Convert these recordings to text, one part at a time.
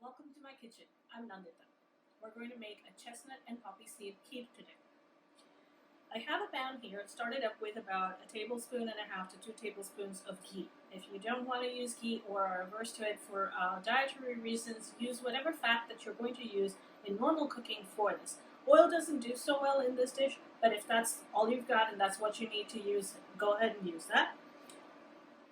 Welcome to my kitchen. I'm Nandita. We're going to make a chestnut and poppy seed kheer today. I have a pan here. It started up with about 1.5 tablespoons to 2 tablespoons of ghee. If you don't want to use ghee or are averse to it for dietary reasons, use whatever fat that you're going to use in normal cooking for this. Oil doesn't do so well in this dish, but if that's all you've got and that's what you need to use, go ahead and use that.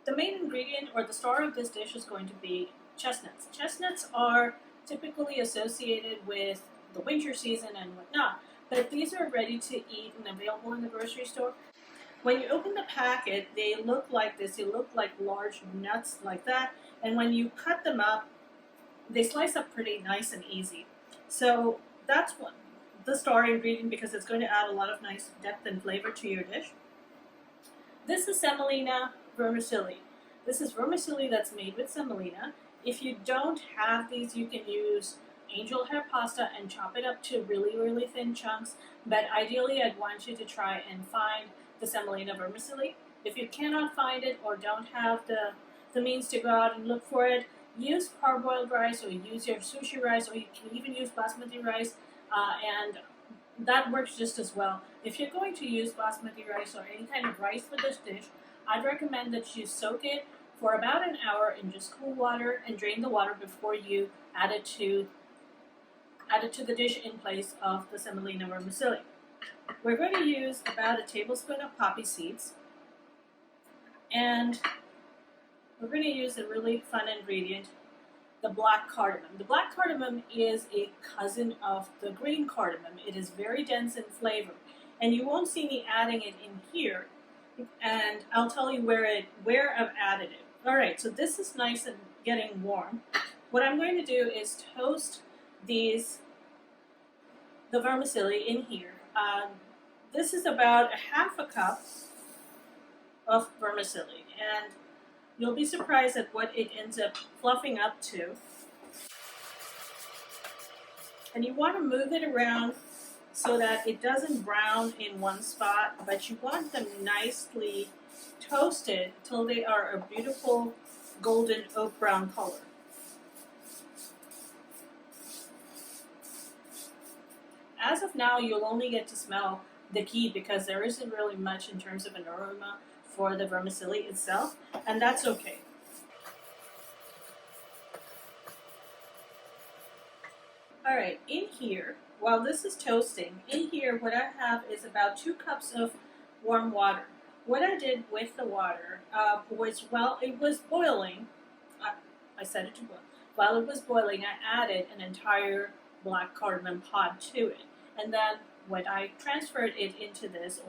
The main ingredient or the star of this dish is going to be chestnuts. Chestnuts are typically associated with the winter season and whatnot, but these are ready to eat and available in the grocery store. When you open the packet, they look like this. They look like large nuts like that, and when you cut them up, they slice up pretty nice and easy. So that's what the star ingredient, because it's going to add a lot of nice depth and flavor to your dish. This is semolina vermicelli. This is vermicelli that's made with semolina. If you don't have these, you can use angel hair pasta and chop it up to really, really thin chunks. But ideally, I'd want you to try and find the semolina vermicelli. If you cannot find it or don't have the means to go out and look for it, use parboiled rice or use your sushi rice, or you can even use basmati rice, and that works just as well. If you're going to use basmati rice or any kind of rice for this dish, I'd recommend that you soak it for about an hour in just cool water and drain the water before you add it to the dish in place of the semolina vermicelli. We're going to use about 1 tablespoon of poppy seeds, and we're going to use a really fun ingredient, the black cardamom. The black cardamom is a cousin of the green cardamom. It is very dense in flavor, and you won't see me adding it in here, and I'll tell you where I've added it. Alright, so this is nice and getting warm. What I'm going to do is toast the vermicelli in here. This is about 1/2 cup of vermicelli, and you'll be surprised at what it ends up fluffing up to. And you want to move it around so that it doesn't brown in one spot, but you want them nicely toasted till they are a beautiful golden oak brown color. As of now, you'll only get to smell the ghee because there isn't really much in terms of an aroma for the vermicelli itself, and that's okay. Alright, in here, while this is toasting, in here what I have is about 2 cups of warm water. What I did with the water was, while it was boiling, I set it to boil. While it was boiling, I added an entire black cardamom pod to it. And then when I transferred it into this,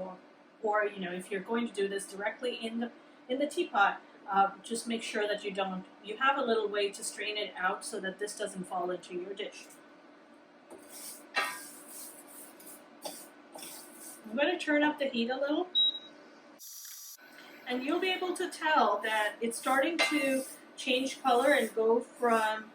or you know, if you're going to do this directly in the teapot, just make sure that you have a little way to strain it out so that this doesn't fall into your dish. I'm going to turn up the heat a little, and you'll be able to tell that it's starting to change color and go from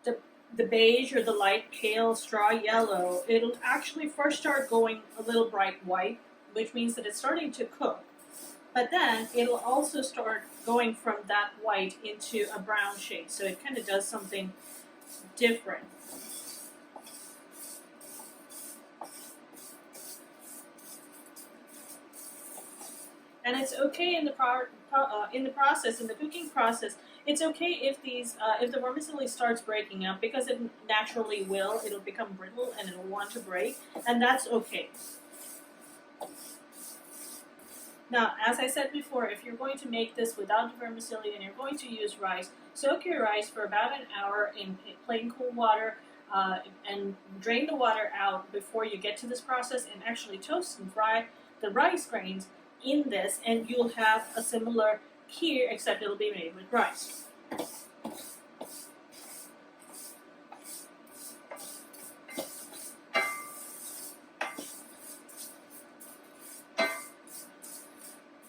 the beige or the light pale straw yellow. It'll actually first start going a little bright white, which means that it's starting to cook. But then it'll also start going from that white into a brown shade, so it kind of does something different. And it's okay in the cooking process. It's okay if the vermicelli starts breaking up, because it naturally will. It'll become brittle and it'll want to break, and that's okay. Now, as I said before, if you're going to make this without the vermicelli and you're going to use rice, soak your rice for about an hour in plain cool water, and drain the water out before you get to this process, and actually toast and fry the rice grains in this, and you'll have a similar kheer, except it'll be made with rice.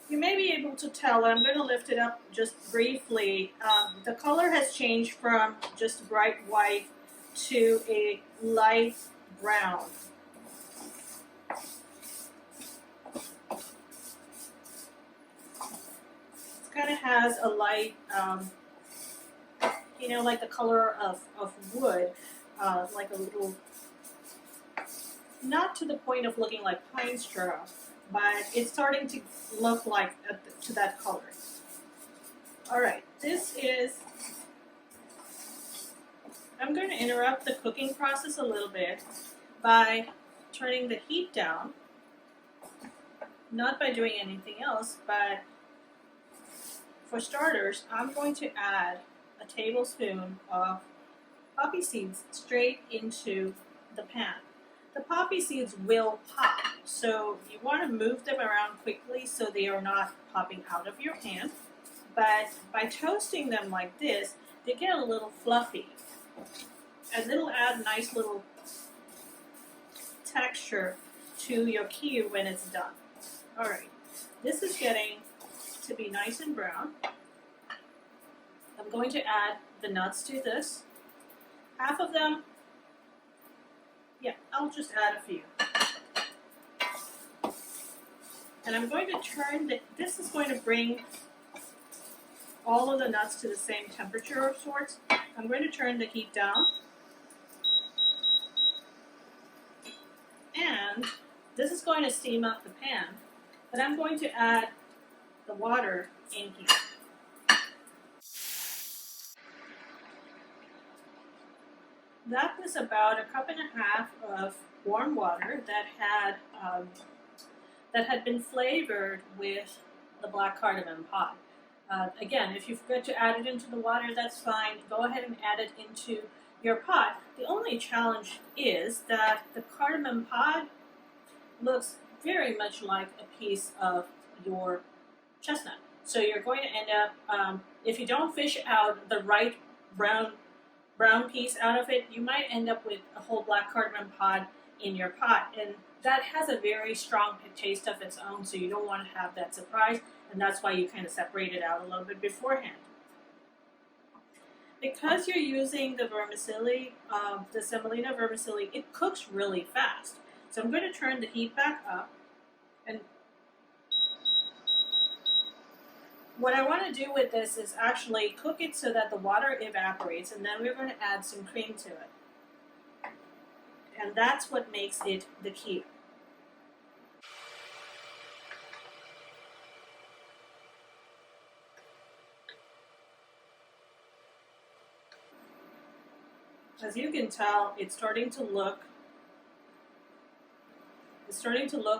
You may be able to tell, I'm going to lift it up just briefly, the color has changed from just bright white to a light brown. It kind of has a light you know, like the color of wood, like a little, not to the point of looking like pine straw, but it's starting to look like to that color. All right, I'm going to interrupt the cooking process a little bit by turning the heat down, not by doing anything else, but for starters, I'm going to add a tablespoon of poppy seeds straight into the pan. The poppy seeds will pop, so you want to move them around quickly so they are not popping out of your hand. But by toasting them like this, they get a little fluffy, and it'll add a nice little texture to your kheer when it's done. All right, this is getting to be nice and brown. I'm going to add the nuts to this. Half of them, yeah, I'll just add a few. And I'm going to turn this is going to bring all of the nuts to the same temperature of sorts. I'm going to turn the heat down. And this is going to steam up the pan, but I'm going to add the water in here. That was about a cup and a half of warm water that had been flavored with the black cardamom pod. Again, if you forget to add it into the water, that's fine. Go ahead and add it into your pot. The only challenge is that the cardamom pod looks very much like a piece of your chestnut. So you're going to end up, if you don't fish out the right brown piece out of it, you might end up with a whole black cardamom pod in your pot. And that has a very strong taste of its own, so you don't want to have that surprise. And that's why you kind of separate it out a little bit beforehand. Because you're using the vermicelli, the semolina vermicelli, it cooks really fast. So I'm going to turn the heat back up. And what I want to do with this is actually cook it so that the water evaporates, and then we're going to add some cream to it. And that's what makes it the kheer. As you can tell, it's starting to look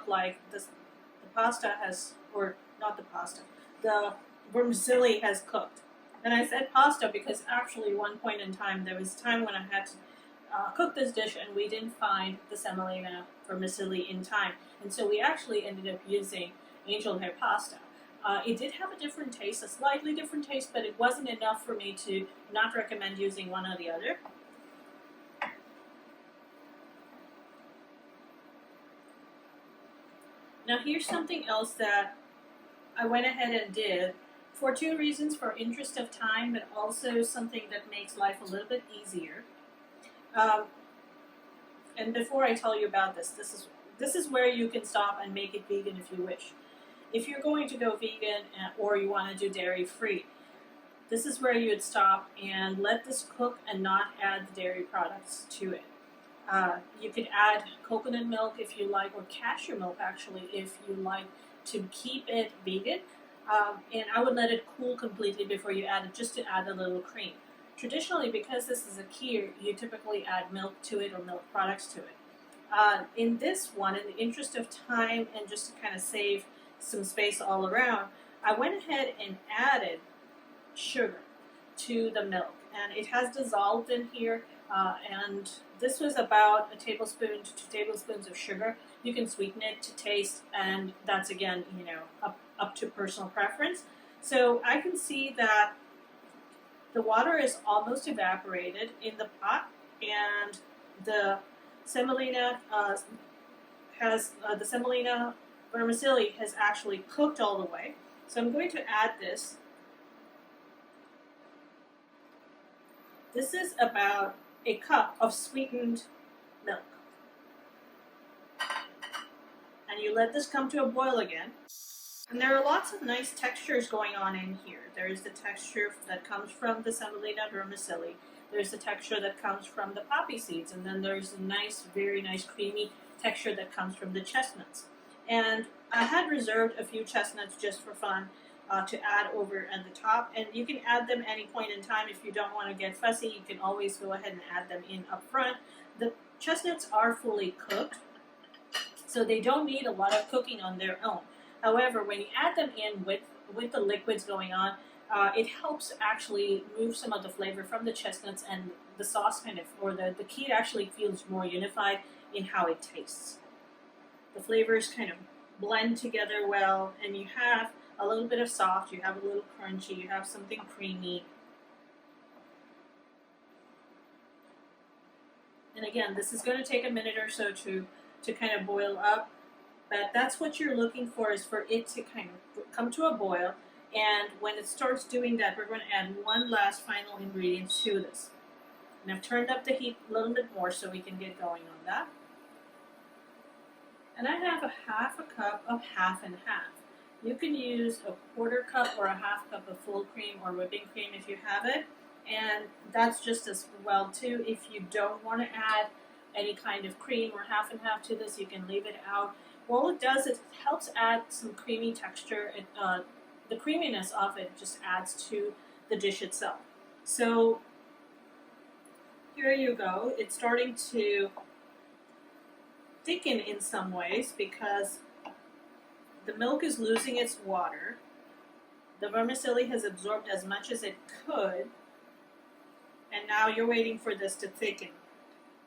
like this, the pasta has, or not the pasta, the vermicelli has cooked. And I said pasta because actually one point in time, there was a time when I had to cook this dish and we didn't find the semolina vermicelli in time. And so we actually ended up using angel hair pasta. It did have a different taste, a slightly different taste, but it wasn't enough for me to not recommend using one or the other. Now here's something else that I went ahead and did for two reasons: for interest of time, but also something that makes life a little bit easier. And before I tell you about this is where you can stop and make it vegan if you wish. If you're going to go vegan or you want to do dairy free, this is where you would stop and let this cook and not add the dairy products to it. You could add coconut milk if you like, or cashew milk actually if you like, to keep it vegan. And I would let it cool completely before you add it, just to add a little cream. Traditionally, because this is a kheer, you typically add milk to it or milk products to it. In this one, in the interest of time and just to kind of save some space all around, I went ahead and added sugar to the milk. And it has dissolved in here, and this was about a tablespoon to 2 tablespoons of sugar. You can sweeten it to taste, and that's again, up to personal preference. So I can see that the water is almost evaporated in the pot, and the semolina the semolina vermicelli has actually cooked all the way. So I'm going to add this. This is about a cup of sweetened milk. And you let this come to a boil again. And there are lots of nice textures going on in here. There's the texture that comes from the Semolina vermicelli. There's the texture that comes from the poppy seeds, and then there's a nice, very nice creamy texture that comes from the chestnuts. And I had reserved a few chestnuts just for fun to add over at the top, and you can add them any point in time. If you don't want to get fussy, you can always go ahead and add them in up front. The chestnuts are fully cooked, so they don't need a lot of cooking on their own. However, when you add them in with the liquids going on, it helps actually move some of the flavor from the chestnuts, and the sauce kind of, or the kheer actually feels more unified in how it tastes. The flavors kind of blend together well, and you have a little bit of soft, you have a little crunchy, you have something creamy. And again, this is going to take a minute or so to kind of boil up, but that's what you're looking for, is for it to kind of come to a boil. And when it starts doing that, we're going to add one last final ingredient to this. And I've turned up the heat a little bit more so we can get going on that. And I have a half a cup of half and half. You can use a quarter cup or a half cup of full cream or whipping cream if you have it. And that's just as well too. If you don't want to add any kind of cream or half and half to this, you can leave it out. All it does is it helps add some creamy texture. The creaminess of it just adds to the dish itself. So here you go. It's starting to thicken in some ways because the milk is losing its water. The vermicelli has absorbed as much as it could, and now you're waiting for this to thicken.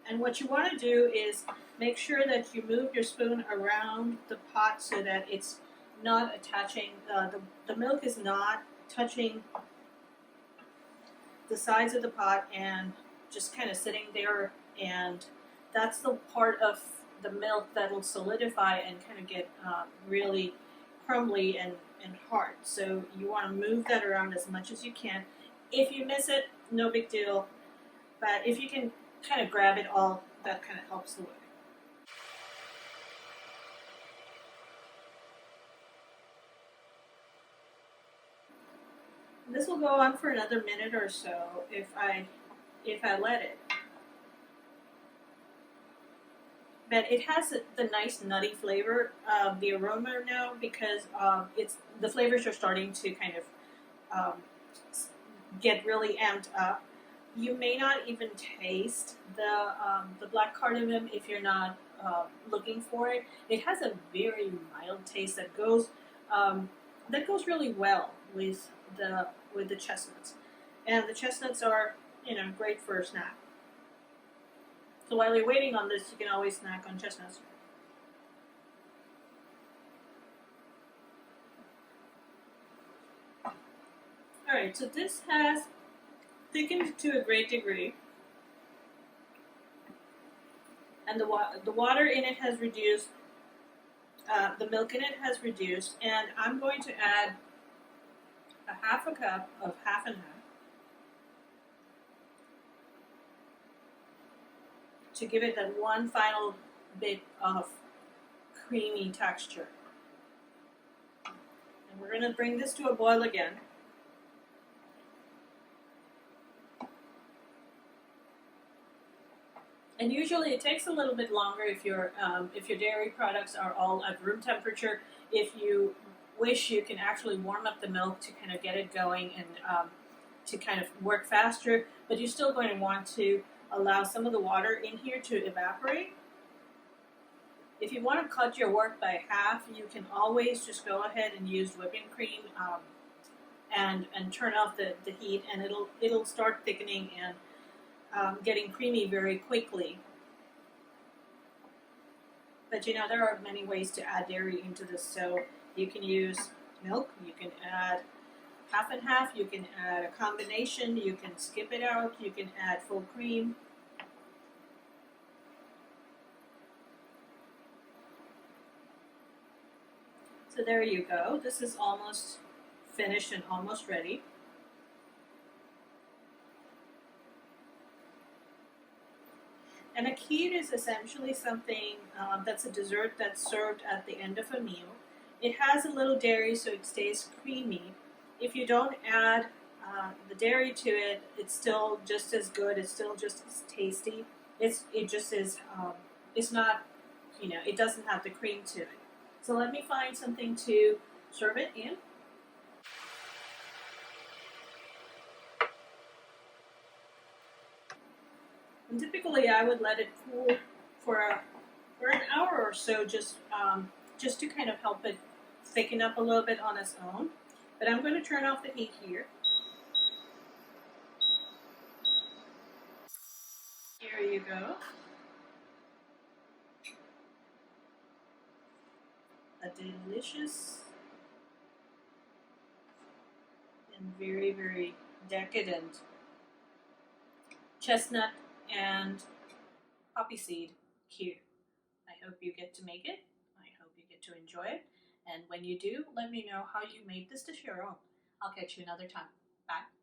And what you want to do is make sure that you move your spoon around the pot so that it's not attaching, the milk is not touching the sides of the pot and just kind of sitting there, and that's the part of the milk that will solidify and kind of get really crumbly and hard. So you want to move that around as much as you can. If you miss it, no big deal, but if you can kind of grab it all, that kind of helps the way. This will go on for another minute or so if I let it. But it has the nice nutty flavor, the aroma now, because the flavors are starting to kind of get really amped up. You may not even taste the black cardamom if you're not looking for it. It has a very mild taste that goes really well with the chestnuts, and the chestnuts are great for a snack. So while you're waiting on this, you can always snack on chestnuts. Alright, so this has thickened to a great degree, and the water in it has reduced, the milk in it has reduced, and I'm going to add a half a cup of half and half to give it that one final bit of creamy texture. And we're going to bring this to a boil again. And usually it takes a little bit longer if your dairy products are all at room temperature. If you wish, you can actually warm up the milk to kind of get it going and to kind of work faster, but you're still going to want to allow some of the water in here to evaporate. If you want to cut your work by half, you can always just go ahead and use whipping cream and turn off the heat, and it'll start thickening and getting creamy very quickly. But there are many ways to add dairy into this. So you can use milk, you can add half and half, you can add a combination, you can skip it out, you can add full cream. So there you go. This is almost finished and almost ready. And a kheer is essentially something that's a dessert that's served at the end of a meal. It has a little dairy, so it stays creamy. If you don't add the dairy to it, it's still just as good. It's still just as tasty. It just is. It's not, it doesn't have the cream to it. So let me find something to serve it in. And typically, I would let it cool for an hour or so, just to kind of help it thicken up a little bit on its own. But I'm going to turn off the heat here. Here you go. A delicious and very, very decadent chestnut and poppy seed kheer. I hope you get to make it. I hope you get to enjoy it. And when you do, let me know how you made this dish your own. I'll catch you another time. Bye.